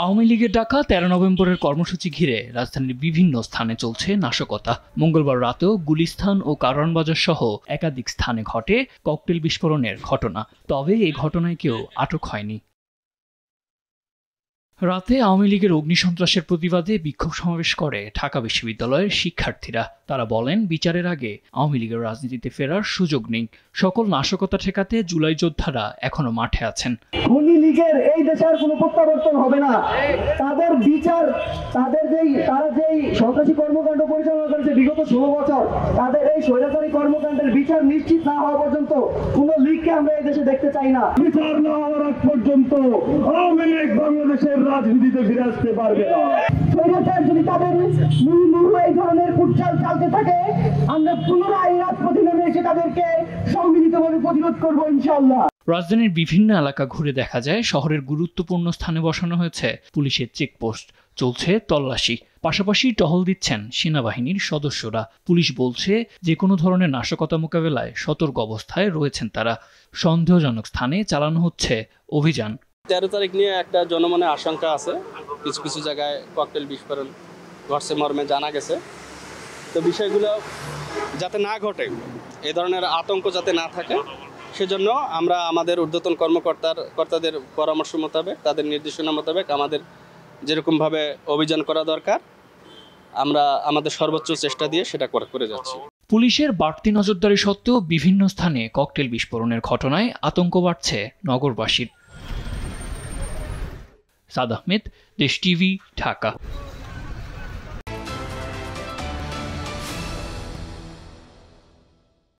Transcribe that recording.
আওয়ামী লীগের ডাকা 13 নভেম্বরের কর্মসূচি ঘিরে রাজধানীর বিভিন্ন স্থানে চলছে নাশকতা। মঙ্গলবার রাতেও গুলিস্তান ও কারওয়ানবাজার সহ একাধিক স্থানে ঘটে ককটেল বিস্ফোরণের ঘটনা। তবে এই ঘটনায় কেউ আটক হয়নি। রাতে আওয়ামী লীগের অগ্নিসন্ত্রাসের প্রতিবাদে বিক্ষোভ সমাবেশ করে ঢাকা বিশ্ববিদ্যালয়ের শিক্ষার্থীরা। তারা বলেন, বিচারের আগে আওয়ামী লীগের রাজনীতিতে ফেরার সুযোগ নেই। সকল নাশকতা ঠেকাতে জুলাই যোদ্ধারা এখনো মাঠে আছেন। খুনি লীগের এই দেশের কোনো প্রত্যাবর্তন হবে না। তাদের বিচার, তারা যেই সন্ত্রাসী কর্মকাণ্ড পরিচালনা করেছে বিগত 16 বছর, তাদের এই স্বৈরাচারী কর্মকাণ্ডের বিচার নিশ্চিত না হওয়া পর্যন্ত কোন লীগকে আমরা এই দেশে দেখতে চাই না। বিচার না হওয়ার আগ পর্যন্ত আওয়ামী লীগ বাংলাদেশের রাজনীতিতে ফিরে আসতে পারবে না। স্বৈরাচার যদি তাদের এই ধরনের কুটচাল চালতে থাকে, আমরা পুনরায় রাজপথে নেমে এসে তাদেরকে সম্মিলিতভাবে প্রতিরোধ করবো ইনশাআল্লাহ। রাজধানীর বিভিন্ন এলাকা ঘুরে দেখা যায় শহরের গুরুত্বপূর্ণ স্থানে বসানো হয়েছে পুলিশের চেকপোস্ট, চলছে তল্লাশি, পাশাপাশি টহল দিচ্ছেন সেনাবাহিনীর সদস্যরা। পুলিশ বলছে, যে কোনো ধরনের নাশকতা মোকাবেলায় সতর্ক অবস্থায় রয়েছেন তারা। সন্দেহজনক স্থানে চালানো হচ্ছে অভিযান। 13 তারিখ নিয়ে একটা জনমনে আশঙ্কা আছে, কিছু কিছু জায়গায় ককটেল বিস্ফোরণ ঘটছে মর্মে জানা গেছে। তো বিষয়গুলো যাতে না ঘটে, এ ধরনের আতঙ্ক যাতে না থাকে, সেজন্য আমরা আমাদের ঊর্ধ্বতন কর্তাদের পরামর্শ মোতাবেক, তাদের নির্দেশনা মোতাবেক আমাদের যেরকমভাবে অভিযান করা দরকার, আমরা আমাদের সর্বোচ্চ চেষ্টা দিয়ে সেটা করে যাচ্ছি। পুলিশের বাড়তি নজরদারি সত্ত্বেও বিভিন্ন স্থানে ককটেল বিস্ফোরণের ঘটনায় আতঙ্ক বাড়ছে নগরবাসীর। সাদ আহমেদ, দেশ টিভি, ঢাকা।